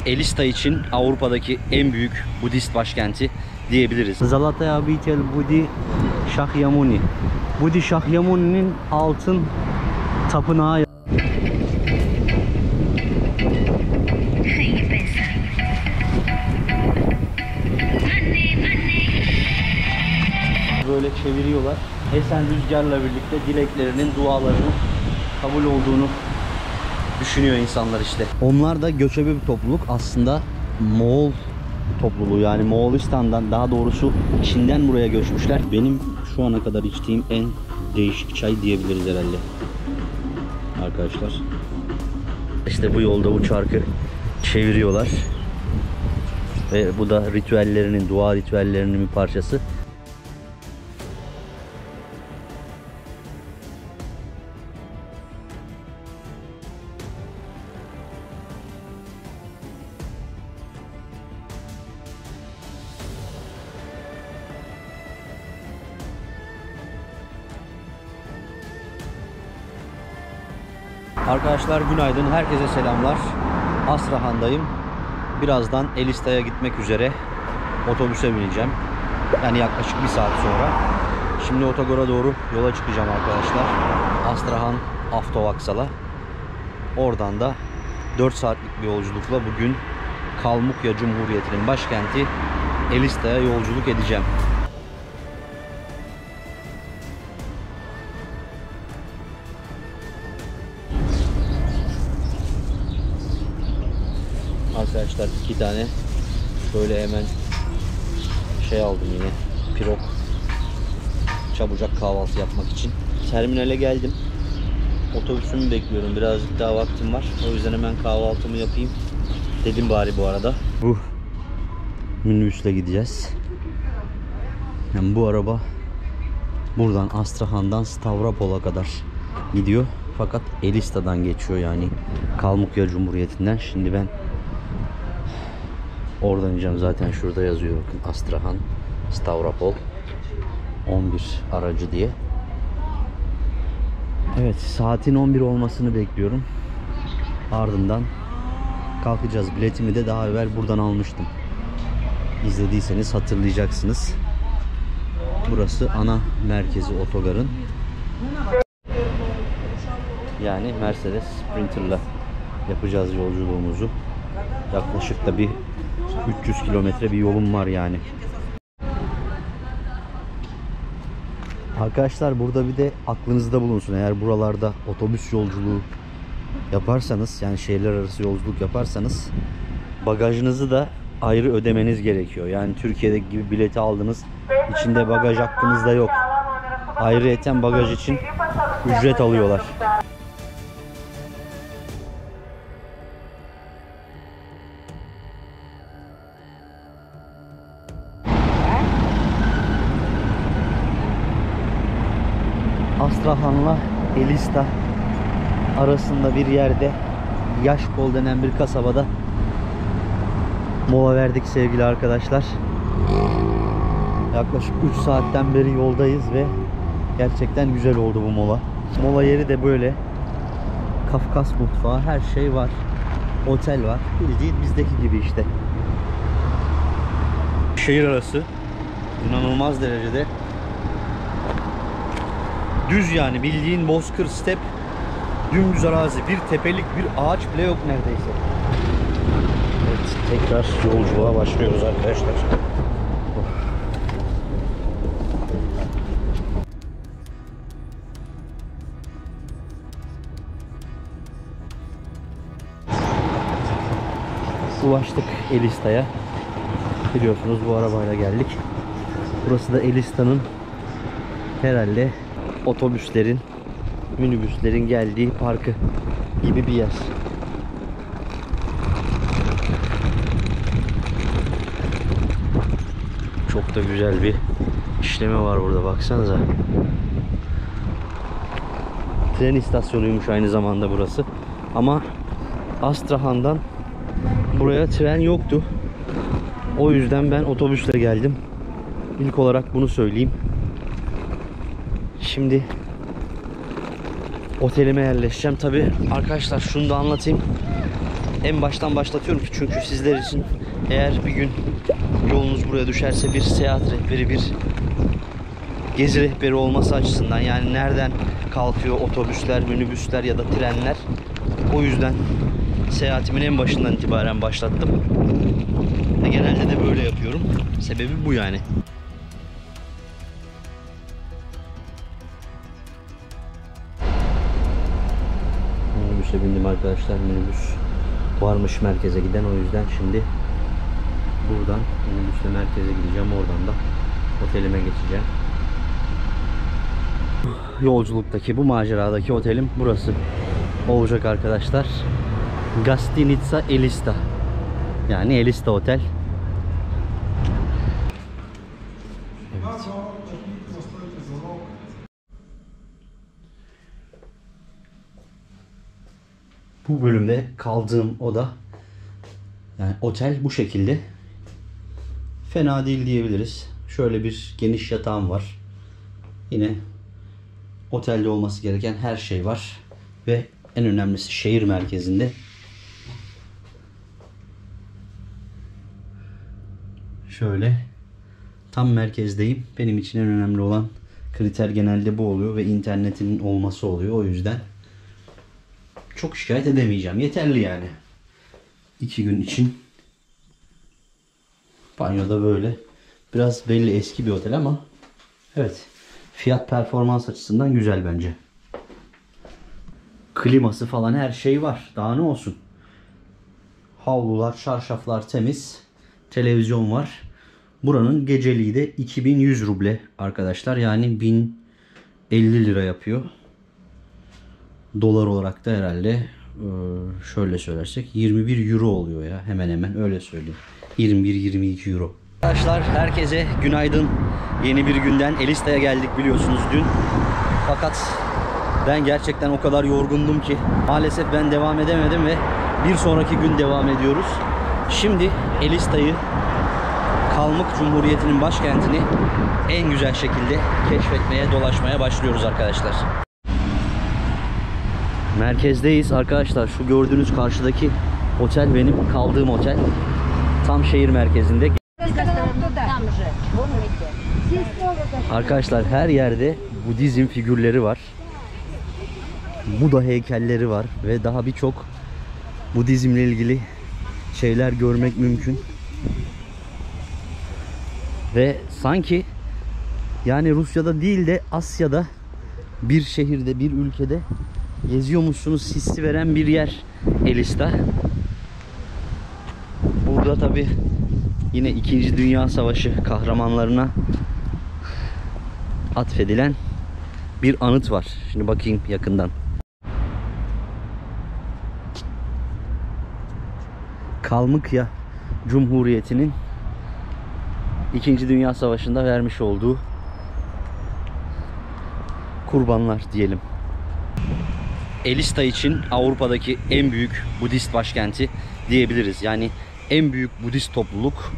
Elista için Avrupa'daki en büyük Budist başkenti diyebiliriz. Zalatoye Obytel Budi Shakyamuni. Budi Shakyamuni'nin altın tapınağı. Böyle çeviriyorlar. Esen rüzgarla birlikte dileklerinin, dualarının kabul olduğunu düşünüyor insanlar işte. Onlar da göçebe bir topluluk. Aslında Moğol topluluğu, yani Moğolistan'dan, daha doğrusu Çin'den buraya göçmüşler. Benim şu ana kadar içtiğim en değişik çay diyebiliriz herhalde. Arkadaşlar. İşte bu yolda bu çarkı çeviriyorlar. Ve bu da ritüellerinin, dua ritüellerinin bir parçası. Arkadaşlar günaydın, herkese selamlar. Astrahan'dayım. Birazdan Elista'ya gitmek üzere otobüse bineceğim. Yani yaklaşık bir saat sonra. Şimdi otogara doğru yola çıkacağım arkadaşlar. Astrahan Avtovokzal'a. Oradan da 4 saatlik bir yolculukla bugün Kalmukya Cumhuriyeti'nin başkenti Elista'ya yolculuk edeceğim. Arkadaşlar 2 tane şöyle hemen şey aldım yine, pirog, çabucak kahvaltı yapmak için. Terminale geldim. Otobüsümü bekliyorum. Birazcık daha vaktim var. O yüzden hemen kahvaltımı yapayım dedim bari bu arada. Bu minibüsle gideceğiz. Yani bu araba buradan Astrahan'dan Stavropol'a kadar gidiyor. Fakat Elista'dan geçiyor, yani Kalmukya Cumhuriyeti'nden. Şimdi ben oradan ineceğim, zaten şurada yazıyor bakın, Astrahan Stavropol 11 aracı diye. Evet, saatin 11 olmasını bekliyorum. Ardından kalkacağız. Biletimi de daha evvel buradan almıştım. İzlediyseniz hatırlayacaksınız. Burası ana merkezi otogarın. Yani Mercedes Sprinter'la yapacağız yolculuğumuzu. Yaklaşık da bir 300 kilometre bir yolum var yani. Arkadaşlar burada bir de aklınızda bulunsun. Eğer buralarda otobüs yolculuğu yaparsanız, yani şehirler arası yolculuk yaparsanız, bagajınızı da ayrı ödemeniz gerekiyor. Yani Türkiye'deki gibi bileti aldınız, içinde bagaj hakkınız da yok. Ayrıyeten bagaj için ücret alıyorlar. Astrahan'la Elista arasında bir yerde, Yaşkol denen bir kasabada mola verdik sevgili arkadaşlar. Yaklaşık 3 saatten beri yoldayız ve gerçekten güzel oldu bu mola. Mola yeri de böyle. Kafkas mutfağı, her şey var. Otel var. Bildiğin bizdeki gibi işte. Şehir arası inanılmaz derecede düz, yani bildiğin bozkır, step, dümdüz arazi, bir tepelik, bir ağaç bile yok neredeyse. Evet, tekrar yolculuğa başlıyoruz arkadaşlar. Ulaştık Elista'ya. Biliyorsunuz bu arabayla geldik. Burası da Elista'nın herhalde otobüslerin, minibüslerin geldiği parkı gibi bir yer. Çok da güzel bir işleme var burada, baksanıza. Tren istasyonuymuş aynı zamanda burası. Ama Astrahan'dan buraya tren yoktu. O yüzden ben otobüsle geldim. İlk olarak bunu söyleyeyim. Şimdi otelime yerleşeceğim. Tabi arkadaşlar şunu da anlatayım. en baştan başlatıyorum ki çünkü sizler için eğer bir gün yolunuz buraya düşerse bir seyahat rehberi, bir gezi rehberi olması açısından, yani nereden kalkıyor otobüsler, minibüsler ya da trenler, o yüzden seyahatimin en başından itibaren başlattım ve genelde de böyle yapıyorum. Sebebi bu yani. Minibüse bindim arkadaşlar. Minibüs varmış merkeze giden, o yüzden şimdi buradan minibüsle merkeze gideceğim, oradan da otelime geçeceğim. Yolculuktaki, bu maceradaki otelim burası olacak arkadaşlar. Gastinitsa Elista, yani Elista Otel. Evet. Bu bölümde kaldığım oda, yani otel bu şekilde. Fena değil diyebiliriz. Şöyle bir geniş yatağım var. Yine otelde olması gereken her şey var. Ve en önemlisi şehir merkezinde. Şöyle tam merkezdeyim. Benim için en önemli olan kriter genelde bu oluyor ve internetin olması oluyor. O yüzden çok şikayet edemeyeceğim. Yeterli yani. 2 gün için. Banyoda böyle. Biraz belli eski bir otel ama evet, fiyat performans açısından güzel bence. Kliması falan her şey var. Daha ne olsun. Havlular, çarşaflar temiz. Televizyon var. Buranın geceliği de 2100 ruble arkadaşlar. Yani 1050 lira yapıyor. Dolar olarak da herhalde şöyle söylersek 21 euro oluyor ya. Hemen hemen öyle söyleyeyim. 21-22 euro. Arkadaşlar herkese günaydın. Yeni bir günden Elista'ya geldik biliyorsunuz dün. Fakat ben gerçekten o kadar yorgundum ki maalesef ben devam edemedim ve bir sonraki gün devam ediyoruz. Şimdi Elista'yı, Kalmık Cumhuriyeti'nin başkentini en güzel şekilde keşfetmeye, dolaşmaya başlıyoruz arkadaşlar. Merkezdeyiz arkadaşlar. Şu gördüğünüz karşıdaki otel benim kaldığım otel. Tam şehir merkezinde. Arkadaşlar her yerde Budizm figürleri var. Buda heykelleri var ve daha birçok Budizmle ilgili şeyler görmek mümkün. Ve sanki yani Rusya'da değil de Asya'da bir şehirde, bir ülkede geziyormuşsunuz hissi veren bir yer Elista. Burada tabi yine 2. Dünya Savaşı kahramanlarına atfedilen bir anıt var. Şimdi bakayım yakından. Kalmıkya Cumhuriyeti'nin 2. Dünya Savaşı'nda vermiş olduğu kurbanlar diyelim. Elista için Avrupa'daki en büyük Budist başkenti diyebiliriz. Yani en büyük Budist topluluk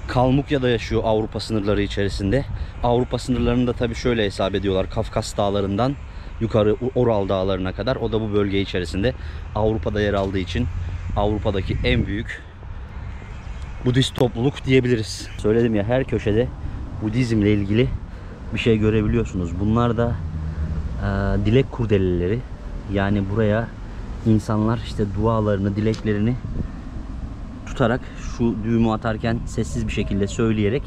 Kalmıkya'da yaşıyor Avrupa sınırları içerisinde. Avrupa sınırlarını da tabii şöyle hesap ediyorlar. Kafkas dağlarından yukarı Oral dağlarına kadar. O da bu bölge içerisinde Avrupa'da yer aldığı için Avrupa'daki en büyük Budist topluluk diyebiliriz. Söyledim ya, her köşede Budizmle ilgili bir şey görebiliyorsunuz. Bunlar da dilek kurdeleleri. Yani buraya insanlar işte dualarını, dileklerini tutarak, şu düğümü atarken sessiz bir şekilde söyleyerek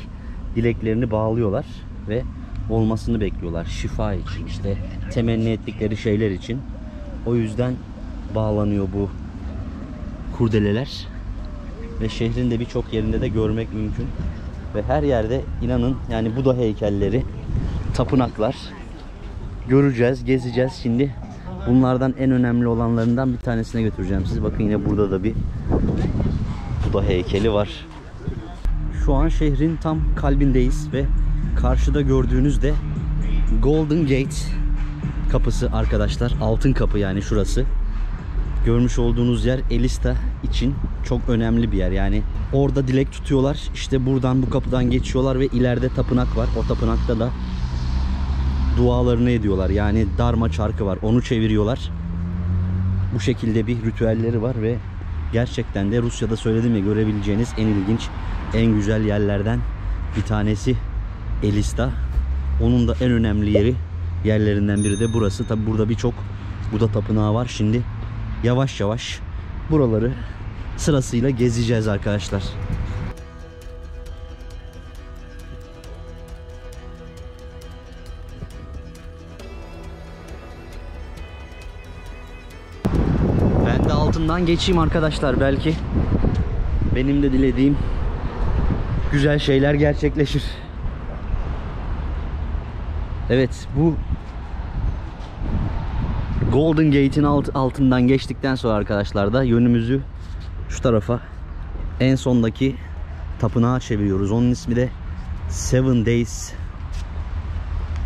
dileklerini bağlıyorlar ve olmasını bekliyorlar. Şifa için, işte temenni ettikleri şeyler için. O yüzden bağlanıyor bu kurdeleler ve şehrin de birçok yerinde de görmek mümkün. Ve her yerde inanın yani Buda heykelleri, tapınaklar göreceğiz, gezeceğiz. Şimdi bunlardan en önemli olanlarından bir tanesine götüreceğim sizi. Bakın yine burada da bir Buda heykeli var. Şu an şehrin tam kalbindeyiz ve karşıda gördüğünüz de Golden Gate kapısı arkadaşlar. Altın kapı yani şurası. Görmüş olduğunuz yer Elista için çok önemli bir yer. Yani orada dilek tutuyorlar. İşte buradan, bu kapıdan geçiyorlar ve ileride tapınak var. O tapınakta da dualarını ediyorlar. Yani Dharma çarkı var. Onu çeviriyorlar. Bu şekilde bir ritüelleri var ve gerçekten de Rusya'da söyledim ya, görebileceğiniz en ilginç, en güzel yerlerden bir tanesi Elista. Onun da en önemli yerlerinden biri de burası. Tabi burada birçok Buda tapınağı var. Şimdi yavaş yavaş buraları sırasıyla gezeceğiz arkadaşlar. Ben de altından geçeyim arkadaşlar, belki benim de dilediğim güzel şeyler gerçekleşir. Evet, bu Golden Gate'in altından geçtikten sonra arkadaşlar da yönümüzü şu tarafa, en sondaki tapınağa çeviriyoruz. Onun ismi de Seven Days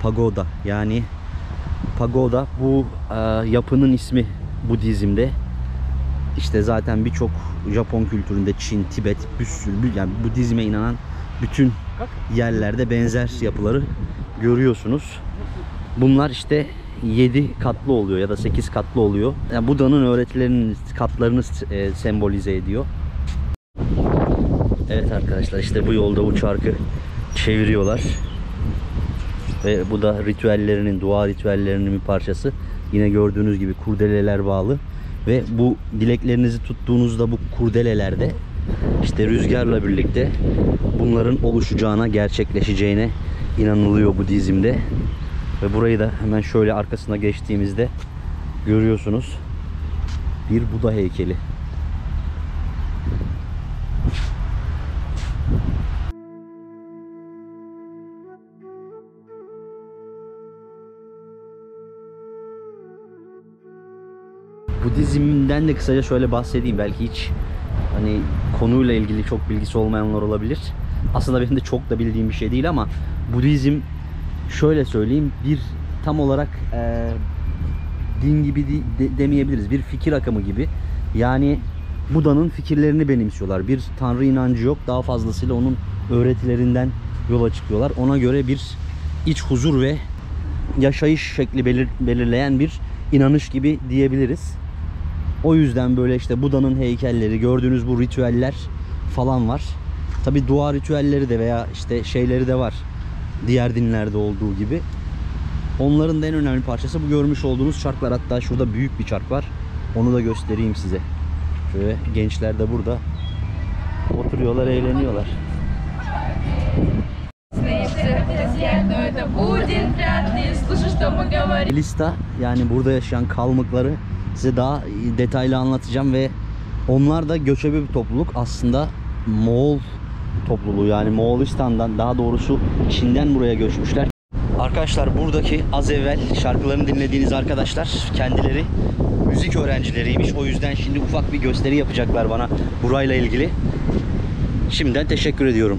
Pagoda. Yani pagoda, bu yapının ismi Budizm'de. İşte zaten birçok Japon kültüründe, Çin, Tibet, bir sürü, yani Budizm'e inanan bütün yerlerde benzer yapıları görüyorsunuz. Bunlar işte 7 katlı oluyor ya da 8 katlı oluyor. Yani Buda'nın öğretilerinin katlarını sembolize ediyor. Evet arkadaşlar, işte bu yolda bu çarkı çeviriyorlar. Ve bu da ritüellerinin, dua ritüellerinin bir parçası. Yine gördüğünüz gibi kurdeleler bağlı. Ve bu dileklerinizi tuttuğunuzda bu kurdelelerde işte rüzgarla birlikte bunların oluşacağına, gerçekleşeceğine inanılıyor Budizm'de. Ve burayı da hemen şöyle arkasına geçtiğimizde görüyorsunuz. Bir Buda heykeli. Budizm'den de kısaca şöyle bahsedeyim. Belki hiç hani konuyla ilgili çok bilgisi olmayanlar olabilir. Aslında benim de çok da bildiğim bir şey değil ama Budizm, şöyle söyleyeyim, bir tam olarak din gibi demeyebiliriz. Bir fikir akımı gibi. Yani Buda'nın fikirlerini benimsiyorlar. Bir tanrı inancı yok. Daha fazlasıyla onun öğretilerinden yola çıkıyorlar. Ona göre bir iç huzur ve yaşayış şekli belirleyen bir inanış gibi diyebiliriz. O yüzden böyle işte Buda'nın heykelleri, gördüğünüz bu ritüeller falan var. Tabi dua ritüelleri de veya işte şeyleri de var. Diğer dinlerde olduğu gibi. Onların da en önemli parçası bu görmüş olduğunuz çarklar. Hatta şurada büyük bir çark var. Onu da göstereyim size. Şöyle gençler de burada oturuyorlar, eğleniyorlar. Elista, yani burada yaşayan kalmıkları size daha detaylı anlatacağım ve onlar da göçebe bir topluluk. Aslında Moğol topluluğu, yani Moğolistan'dan, daha doğrusu Çin'den buraya göçmüşler. Arkadaşlar, buradaki az evvel şarkılarını dinlediğiniz arkadaşlar kendileri müzik öğrencileriymiş. O yüzden şimdi ufak bir gösteri yapacaklar bana burayla ilgili. Şimdiden teşekkür ediyorum.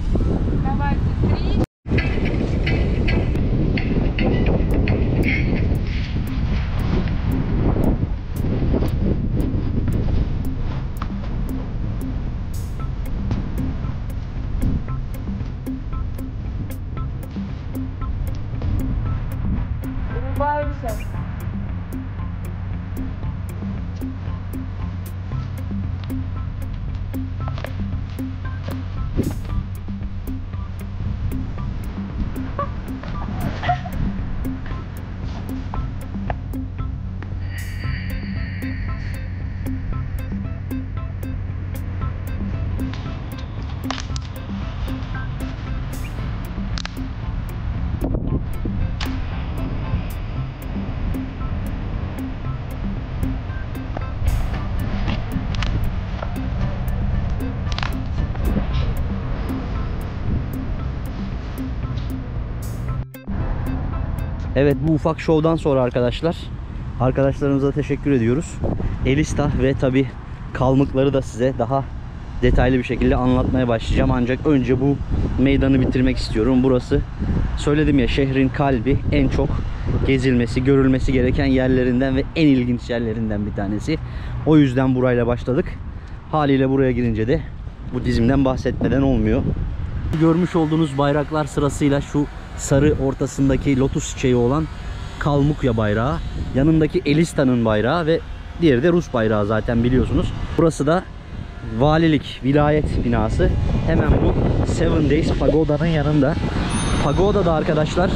Evet, bu ufak şovdan sonra arkadaşlarımıza teşekkür ediyoruz. Elista ve tabi kalmıkları da size daha detaylı bir şekilde anlatmaya başlayacağım. Ancak önce bu meydanı bitirmek istiyorum. Burası, söyledim ya, şehrin kalbi, en çok gezilmesi, görülmesi gereken yerlerinden ve en ilginç yerlerinden bir tanesi. O yüzden burayla başladık. Haliyle buraya girince de Budizm'den bahsetmeden olmuyor. Görmüş olduğunuz bayraklar sırasıyla şu sarı ortasındaki lotus çiçeği olan Kalmukya bayrağı, yanındaki Elista'nın bayrağı ve diğeri de Rus bayrağı, zaten biliyorsunuz. Burası da valilik, vilayet binası. Hemen bu Seven Days Pagoda'nın yanında. Pagoda da arkadaşlar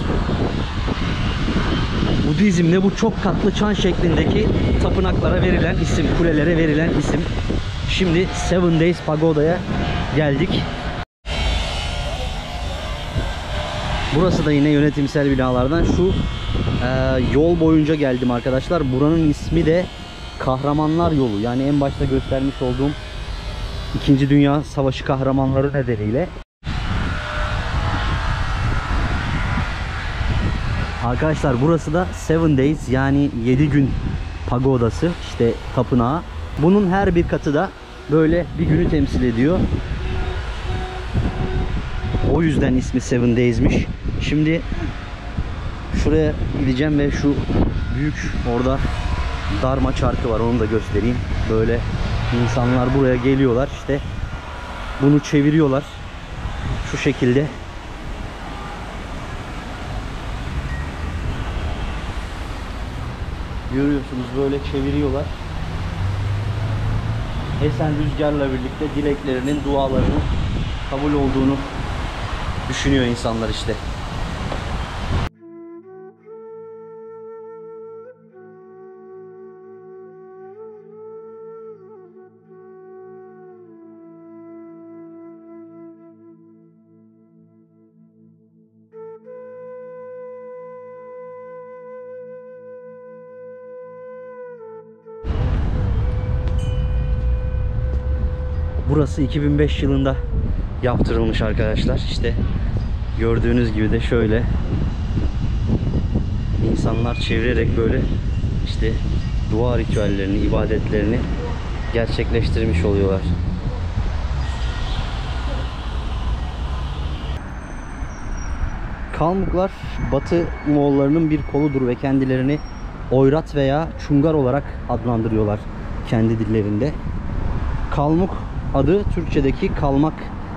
Budizm'de bu çok katlı çan şeklindeki tapınaklara verilen isim, kulelere verilen isim. Şimdi Seven Days Pagoda'ya geldik. Burası da yine yönetimsel binalardan. Şu yol boyunca geldim arkadaşlar. Buranın ismi de Kahramanlar Yolu. Yani en başta göstermiş olduğum 2. Dünya Savaşı kahramanları nedeniyle. Arkadaşlar burası da 7 Days yani 7 gün pagodası, işte tapınağı. Bunun her bir katı da böyle bir günü temsil ediyor. O yüzden ismi 7 Days'miş. Şimdi şuraya gideceğim ve şu büyük orada darma çarkı var, onu da göstereyim. Böyle insanlar buraya geliyorlar, işte bunu çeviriyorlar şu şekilde. Görüyorsunuz, böyle çeviriyorlar. Esen rüzgarla birlikte dileklerinin, dualarının kabul olduğunu düşünüyor insanlar işte. Burası 2005 yılında yaptırılmış arkadaşlar. İşte gördüğünüz gibi de şöyle insanlar çevirerek böyle işte dua ritüellerini, ibadetlerini gerçekleştirmiş oluyorlar. Kalmuklar Batı Moğollarının bir koludur ve kendilerini Oyrat veya Çungar olarak adlandırıyorlar kendi dillerinde. Kalmuk adı Türkçedeki kalmak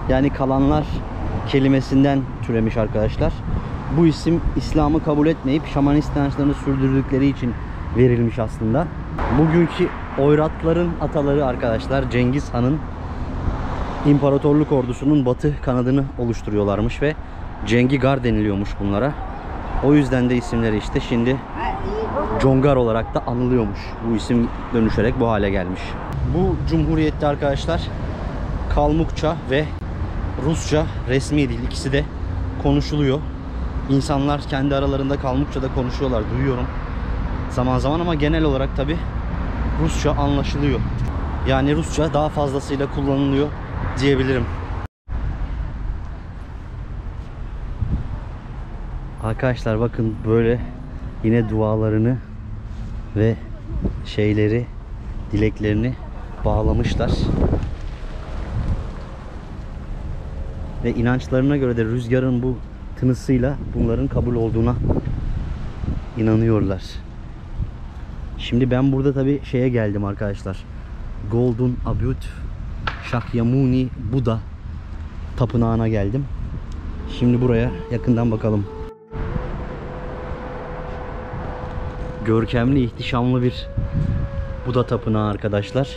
yani kalanlar kelimesinden türemiş arkadaşlar. Bu isim İslam'ı kabul etmeyip şamanist inançlarını sürdürdükleri için verilmiş aslında. Bugünkü Oyratların ataları arkadaşlar Cengiz Han'ın imparatorluk ordusunun batı kanadını oluşturuyorlarmış ve Cengigar deniliyormuş bunlara. O yüzden de isimleri işte şimdi Congar olarak da anılıyormuş. Bu isim dönüşerek bu hale gelmiş. Bu cumhuriyette arkadaşlar Kalmukça ve Rusça resmi dil, ikisi de konuşuluyor. İnsanlar kendi aralarında Kalmukça'da konuşuyorlar, duyuyorum zaman zaman, ama genel olarak tabi Rusça anlaşılıyor. Yani Rusça daha fazlasıyla kullanılıyor diyebilirim. Arkadaşlar bakın böyle yine dualarını ve şeyleri, dileklerini bağlamışlar. Ve inançlarına göre de rüzgarın bu tınısıyla bunların kabul olduğuna inanıyorlar. Şimdi ben burada tabi şeye geldim arkadaşlar. Golden Abut Shakyamuni Buda tapınağına geldim. Şimdi buraya yakından bakalım. Görkemli, ihtişamlı bir Buda tapınağı arkadaşlar.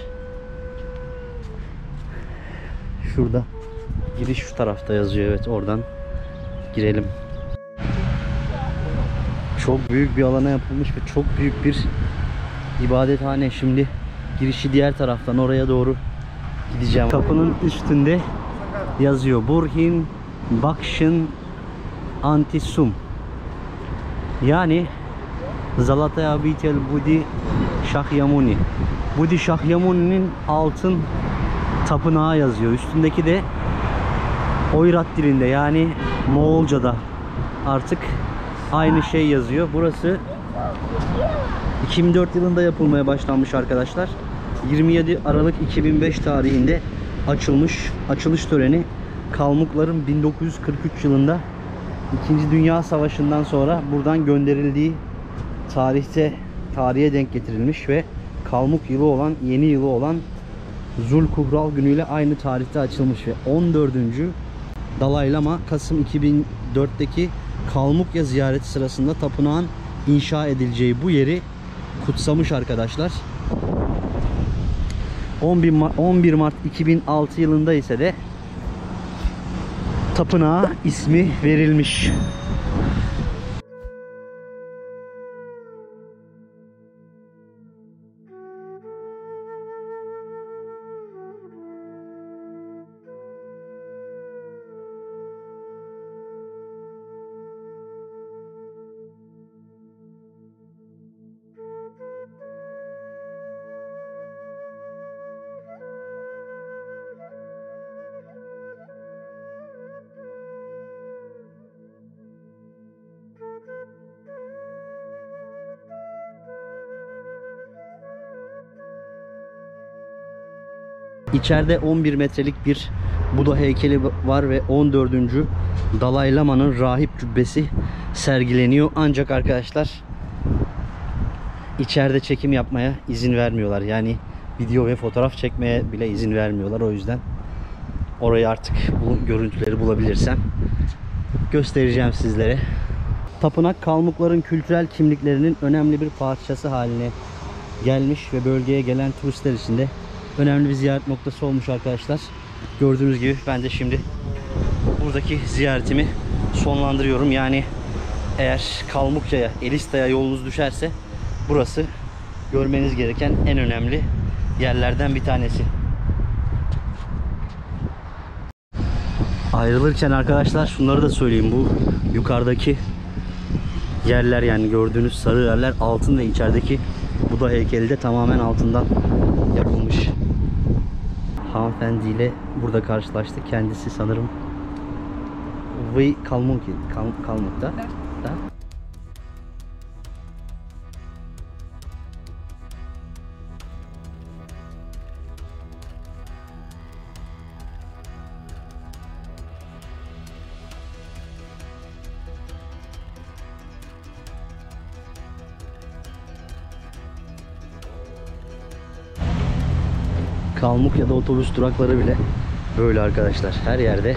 Şurada giriş şu tarafta yazıyor, evet, oradan girelim. Çok büyük bir alana yapılmış ve çok büyük bir ibadethane. Şimdi girişi diğer taraftan, oraya doğru gideceğim. Kapının üstünde yazıyor Burhin Bakshin Antisum. Yani Zalataya Bitel Budi Shakyamuni. Budi Shakyamuni'nin altın tapınağı yazıyor. Üstündeki de Oyrat dilinde, yani Moğolca'da artık aynı şey yazıyor. Burası 2004 yılında yapılmaya başlanmış arkadaşlar. 27 Aralık 2005 tarihinde açılmış. Açılış töreni Kalmukların 1943 yılında 2. Dünya Savaşı'ndan sonra buradan gönderildiği tarihe denk getirilmiş ve Kalmuk yılı olan, yeni yılı olan Zulkuhral günüyle aynı tarihte açılmış ve 14. Dalai Lama Kasım 2004'teki Kalmukya ziyareti sırasında tapınağın inşa edileceği bu yeri kutsamış arkadaşlar. 11 Mart 2006 yılında ise de tapınağa ismi verilmiş. İçeride 11 metrelik bir Buda heykeli var ve 14. Dalai Lama'nın rahip cübbesi sergileniyor. Ancak arkadaşlar içeride çekim yapmaya izin vermiyorlar. Yani video ve fotoğraf çekmeye bile izin vermiyorlar. O yüzden orayı artık bu görüntüleri bulabilirsem göstereceğim sizlere. Tapınak Kalmukların kültürel kimliklerinin önemli bir parçası haline gelmiş ve bölgeye gelen turistler için de önemli bir ziyaret noktası olmuş arkadaşlar. Gördüğünüz gibi ben de şimdi buradaki ziyaretimi sonlandırıyorum. Yani eğer Kalmukça'ya, Elista'ya yolunuz düşerse burası görmeniz gereken en önemli yerlerden bir tanesi. Ayrılırken arkadaşlar şunları da söyleyeyim. Bu yukarıdaki yerler, yani gördüğünüz sarı yerler altın ve içerideki Buda heykeli de tamamen altından yapılmış. Hanımefendiyle burada karşılaştık. Kendisi sanırım Kalmuk'ta. Kalmuk ya da otobüs durakları bile böyle arkadaşlar. Her yerde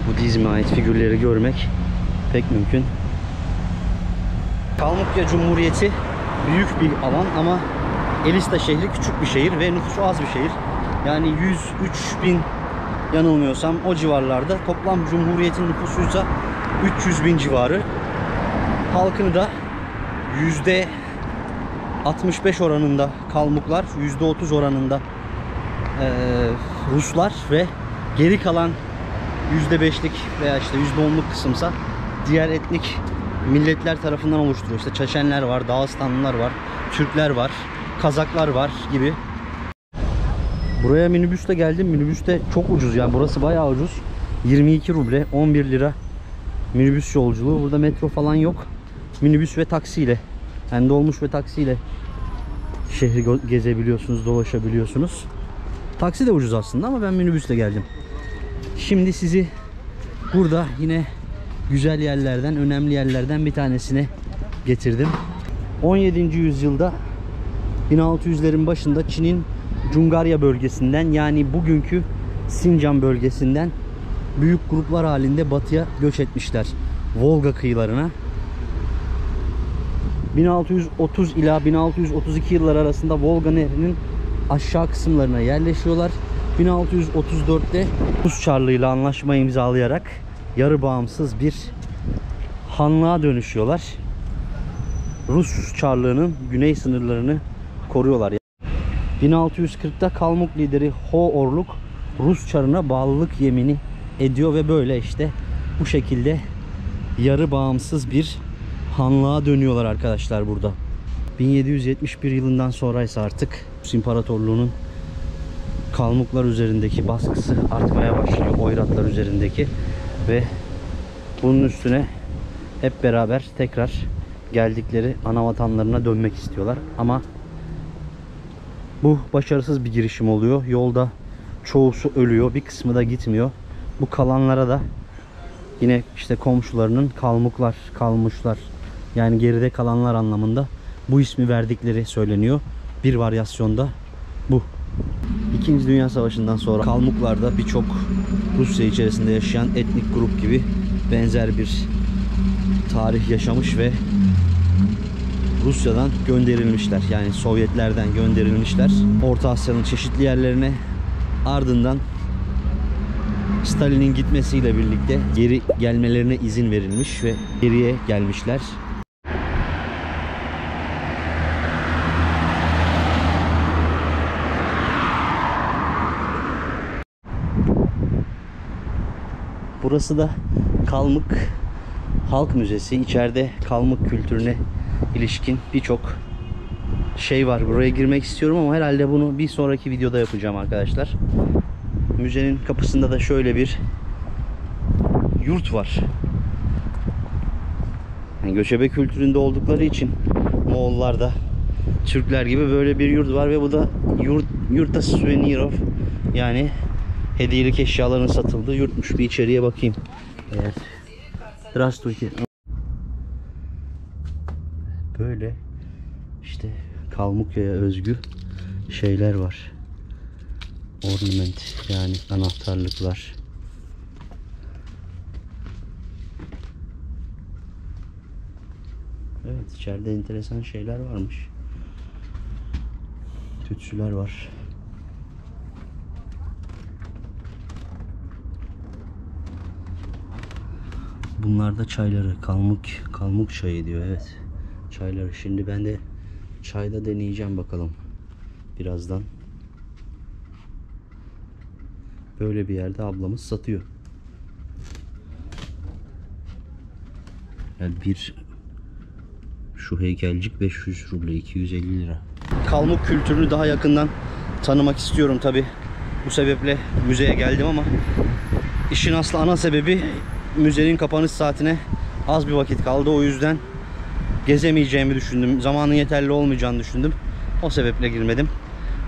Budizm'e ait figürleri görmek pek mümkün. Kalmukya Cumhuriyeti büyük bir alan ama Elista şehri küçük bir şehir ve nüfusu az bir şehir. Yani 103.000 yanılmıyorsam o civarlarda. Toplam Cumhuriyet'in nüfusuysa 300.000 civarı. Halkını da %65 oranında Kalmuklar, %30 oranında Ruslar ve geri kalan %5'lik veya işte %10'luk kısımsa diğer etnik milletler tarafından oluşturuyor. İşte Çeçenler var, Dağıstanlılar var, Türkler var, Kazaklar var gibi. Buraya minibüsle geldim. Minibüs de çok ucuz, yani burası bayağı ucuz. 22 ruble, 11 lira minibüs yolculuğu. Burada metro falan yok. Minibüs ve taksiyle, yani dolmuş ve taksiyle şehri gezebiliyorsunuz, dolaşabiliyorsunuz. Taksi de ucuz aslında ama ben minibüsle geldim. Şimdi sizi burada yine güzel yerlerden, önemli yerlerden bir tanesine getirdim. 17. yüzyılda 1600'lerin başında Çin'in Cungarya bölgesinden, yani bugünkü Sincan bölgesinden büyük gruplar halinde batıya göç etmişler. Volga kıyılarına. 1630 ila 1632 yıllar arasında Volga Nehri'nin aşağı kısımlarına yerleşiyorlar. 1634'te Rus Çarlığı'yla anlaşma imzalayarak yarı bağımsız bir hanlığa dönüşüyorlar. Rus Çarlığı'nın güney sınırlarını koruyorlar. 1640'ta Kalmuk lideri Ho Orluk Rus Çarı'na bağlılık yemini ediyor ve böyle işte bu şekilde yarı bağımsız bir hanlığa dönüyorlar arkadaşlar burada. 1771 yılından sonra ise artık Rus İmparatorluğu'nun Kalmuklar üzerindeki baskısı artmaya başlıyor, Oyratlar üzerindeki, ve bunun üstüne hep beraber tekrar geldikleri ana vatanlarına dönmek istiyorlar. Ama bu başarısız bir girişim oluyor. Yolda çoğusu ölüyor, bir kısmı da gitmiyor. Bu kalanlara da yine işte komşularının Kalmuklar, kalmışlar, yani geride kalanlar anlamında bu ismi verdikleri söyleniyor. Bir varyasyonda bu. İkinci Dünya Savaşı'ndan sonra Kalmuklar'da birçok Rusya içerisinde yaşayan etnik grup gibi benzer bir tarih yaşamış ve Rusya'dan gönderilmişler. Yani Sovyetlerden gönderilmişler. Orta Asya'nın çeşitli yerlerine, ardından Stalin'in gitmesiyle birlikte geri gelmelerine izin verilmiş ve geriye gelmişler. Burası da Kalmık Halk Müzesi. İçeride Kalmık kültürüne ilişkin birçok şey var. Buraya girmek istiyorum ama herhalde bunu bir sonraki videoda yapacağım arkadaşlar. Müzenin kapısında da şöyle bir yurt var. Yani göçebe kültüründe oldukları için Moğollar da Türkler gibi böyle bir yurt var ve bu da yurtta Suvenirov, yani hediyelik eşyaların satıldığı yurtmuş. Bir içeriye bakayım. Evet. Здравствуйте. Böyle işte Kalmıkya'ya özgü şeyler var. Ornament, yani anahtarlıklar. Evet, içeride enteresan şeyler varmış. Tütsüler var. Bunlar da çayları. Kalmık çayı diyor. Evet. Çayları. Şimdi ben de çayda deneyeceğim bakalım. Birazdan. Böyle bir yerde ablamız satıyor. Yani şu heykelcik 500 ruble, 250 lira. Kalmık kültürünü daha yakından tanımak istiyorum tabi. Bu sebeple müzeye geldim ama işin aslı ana sebebi, müzenin kapanış saatine az bir vakit kaldı. O yüzden gezemeyeceğimi düşündüm. Zamanın yeterli olmayacağını düşündüm. O sebeple girmedim.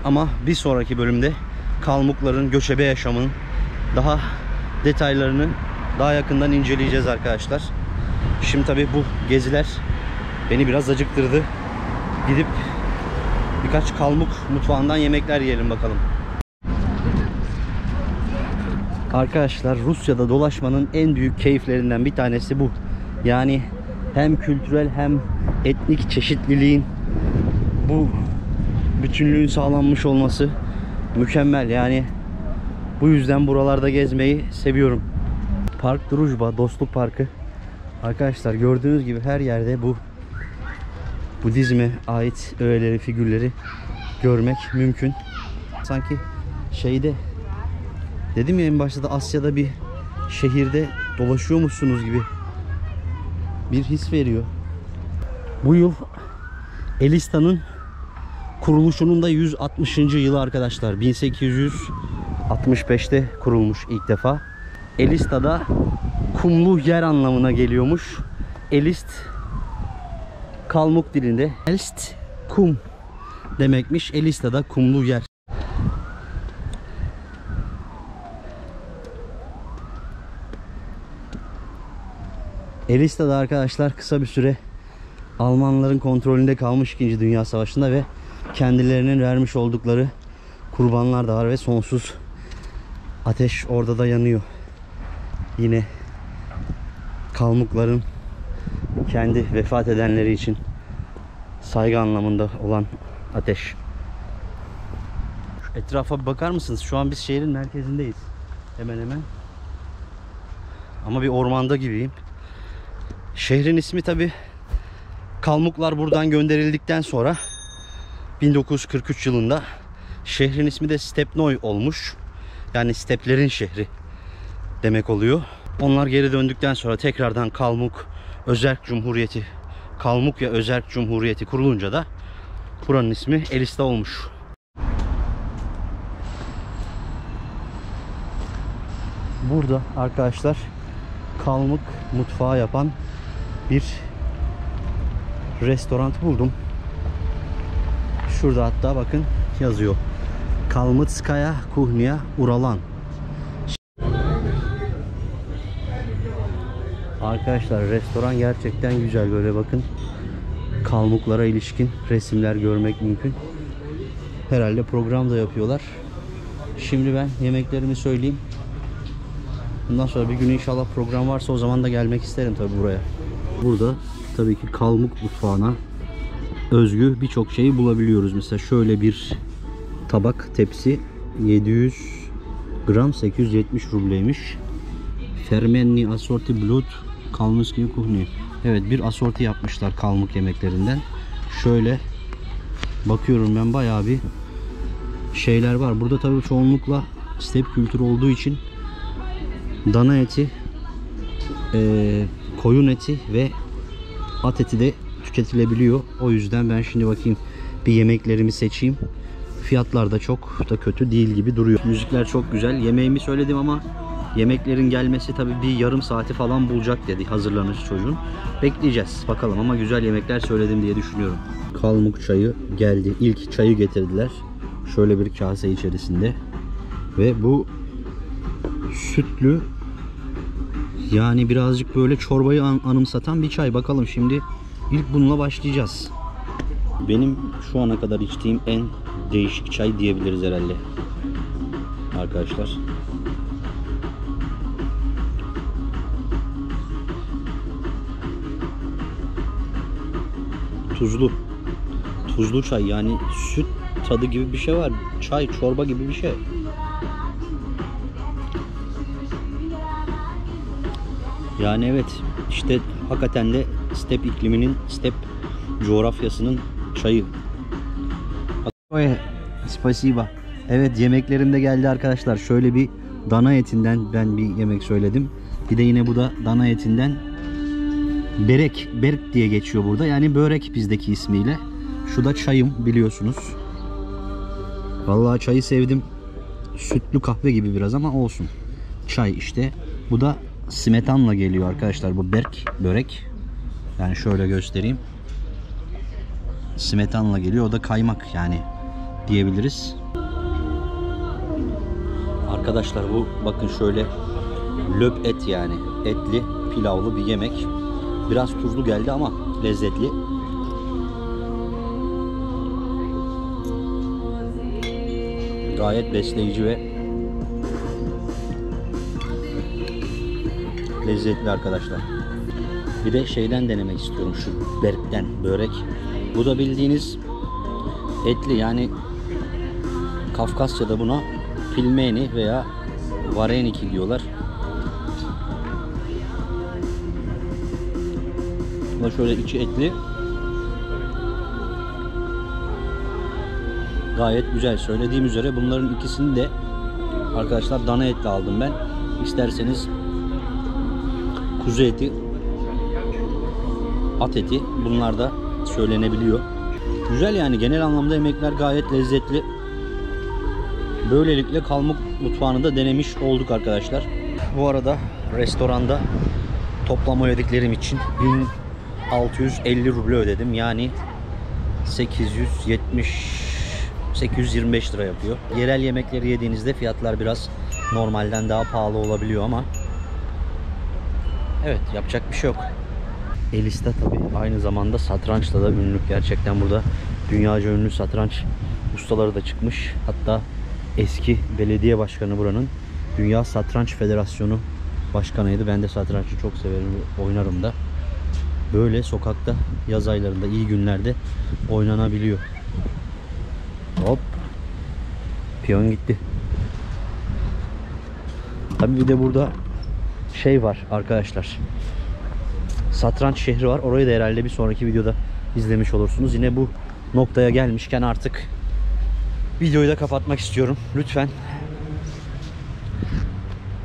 Ama bir sonraki bölümde Kalmukların göçebe yaşamının daha detaylarını daha yakından inceleyeceğiz arkadaşlar. Şimdi tabi bu geziler beni biraz acıktırdı. Gidip birkaç Kalmuk mutfağından yemekler yiyelim bakalım. Arkadaşlar, Rusya'da dolaşmanın en büyük keyiflerinden bir tanesi bu. Yani hem kültürel hem etnik çeşitliliğin, bu bütünlüğün sağlanmış olması mükemmel. Yani bu yüzden buralarda gezmeyi seviyorum. Park Drujba, Dostluk Parkı. Arkadaşlar, gördüğünüz gibi her yerde bu Budizme ait öğeleri, figürleri görmek mümkün. Sanki şeyde, dedim ya en başta da, Asya'da bir şehirde dolaşıyormuşsunuz gibi bir his veriyor. Bu yıl Elista'nın kuruluşunun da 160. yılı arkadaşlar. 1865'te kurulmuş ilk defa. Elista'da kumlu yer anlamına geliyormuş. Elist Kalmuk dilinde Elst kum demekmiş. Elista'da kumlu yer. Elista'da arkadaşlar kısa bir süre Almanların kontrolünde kalmış 2. Dünya Savaşı'nda ve kendilerinin vermiş oldukları kurbanlar da var ve sonsuz ateş orada da yanıyor. Yine Kalmukların kendi vefat edenleri için saygı anlamında olan ateş. Şu etrafa bir bakar mısınız? Şu an biz şehrin merkezindeyiz. Hemen hemen. Ama bir ormanda gibiyim. Şehrin ismi tabi, Kalmuklar buradan gönderildikten sonra 1943 yılında şehrin ismi de Stepnoy olmuş. Yani steplerin şehri demek oluyor. Onlar geri döndükten sonra tekrardan Kalmuk Özerk Cumhuriyeti, Kalmukya Özerk Cumhuriyeti kurulunca da buranın ismi Elista olmuş. Burada arkadaşlar Kalmuk mutfağı yapan bir restoran buldum. Şurada hatta bakın yazıyor. Kalmıtskaya Kuhnya Uralan. Arkadaşlar, restoran gerçekten güzel. Böyle bakın, Kalmuklara ilişkin resimler görmek mümkün. Herhalde program da yapıyorlar. Şimdi ben yemeklerimi söyleyeyim. Bundan sonra bir gün inşallah program varsa o zaman da gelmek isterim tabi buraya. Burada tabii ki Kalmuk mutfağına özgü birçok şeyi bulabiliyoruz. Mesela şöyle bir tabak, tepsi 700 gram 870 rubleymiş. Fermenli asorti blut kalmıski kuhni. Evet, bir asorti yapmışlar kalmık yemeklerinden. Şöyle bakıyorum ben, bayağı bir şeyler var. Burada tabii çoğunlukla step kültürü olduğu için dana eti, koyun eti ve at eti de tüketilebiliyor. O yüzden ben şimdi bakayım, bir yemeklerimi seçeyim. Fiyatlar da çok da kötü değil gibi duruyor. Müzikler çok güzel. Yemeğimi söyledim ama yemeklerin gelmesi tabii bir yarım saati falan bulacak dedi hazırlanış çocuğun. Bekleyeceğiz bakalım, ama güzel yemekler söyledim diye düşünüyorum. Kalmık çayı geldi. İlk çayı getirdiler. Şöyle bir kase içerisinde. Ve bu sütlü, yani birazcık böyle çorbayı anımsatan bir çay. Bakalım şimdi ilk bununla başlayacağız. Benim şu ana kadar içtiğim en değişik çay diyebiliriz herhalde arkadaşlar. Tuzlu çay, yani süt tadı gibi bir şey var. Çay, çorba gibi bir şey. Yani evet, işte hakikaten de step ikliminin, step coğrafyasının çayı. Spasiba. Evet, yemeklerim de geldi arkadaşlar. Şöyle bir dana etinden ben bir yemek söyledim. Bir de yine bu da dana etinden berek diye geçiyor burada. Yani börek bizdeki ismiyle. Şu da çayım, biliyorsunuz. Vallahi çayı sevdim. Sütlü kahve gibi biraz ama olsun. Çay işte. Bu da smetanla geliyor arkadaşlar. Bu börek. Yani şöyle göstereyim. Smetanla geliyor. O da kaymak yani diyebiliriz. Arkadaşlar bu bakın şöyle löp et, yani etli pilavlı bir yemek. Biraz tuzlu geldi ama lezzetli. Gayet besleyici ve lezzetli arkadaşlar. Bir de şeyden denemek istiyorum, şu berkten, börek. Bu da bildiğiniz etli, yani Kafkasya'da buna pilmeni veya vareniki diyorlar. Bu da şöyle içi etli. Gayet güzel. Söylediğim üzere bunların ikisini de arkadaşlar dana etli aldım ben. İsterseniz kuzu eti, at eti, bunlar da söylenebiliyor. Güzel yani, genel anlamda yemekler gayet lezzetli. Böylelikle kalmık mutfağını da denemiş olduk arkadaşlar. Bu arada restoranda toplam ödediklerim için 1650 ruble ödedim. Yani 825 lira yapıyor. Yerel yemekleri yediğinizde fiyatlar biraz normalden daha pahalı olabiliyor ama evet, yapacak bir şey yok. Elista tabi aynı zamanda satrançla da ünlü. Gerçekten burada dünyaca ünlü satranç ustaları da çıkmış. Hatta eski belediye başkanı buranın Dünya Satranç Federasyonu başkanıydı. Ben de satrançı çok severim, oynarım da. Böyle sokakta yaz aylarında, iyi günlerde oynanabiliyor. Hop. Piyon gitti. Tabii bir de burada şey var arkadaşlar. Satranç şehri var. Orayı da herhalde bir sonraki videoda izlemiş olursunuz. Yine bu noktaya gelmişken artık videoyu da kapatmak istiyorum. Lütfen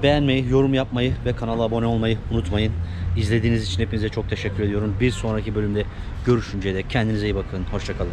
beğenmeyi, yorum yapmayı ve kanala abone olmayı unutmayın. İzlediğiniz için hepinize çok teşekkür ediyorum. Bir sonraki bölümde görüşünceye dek kendinize iyi bakın. Hoşça kalın.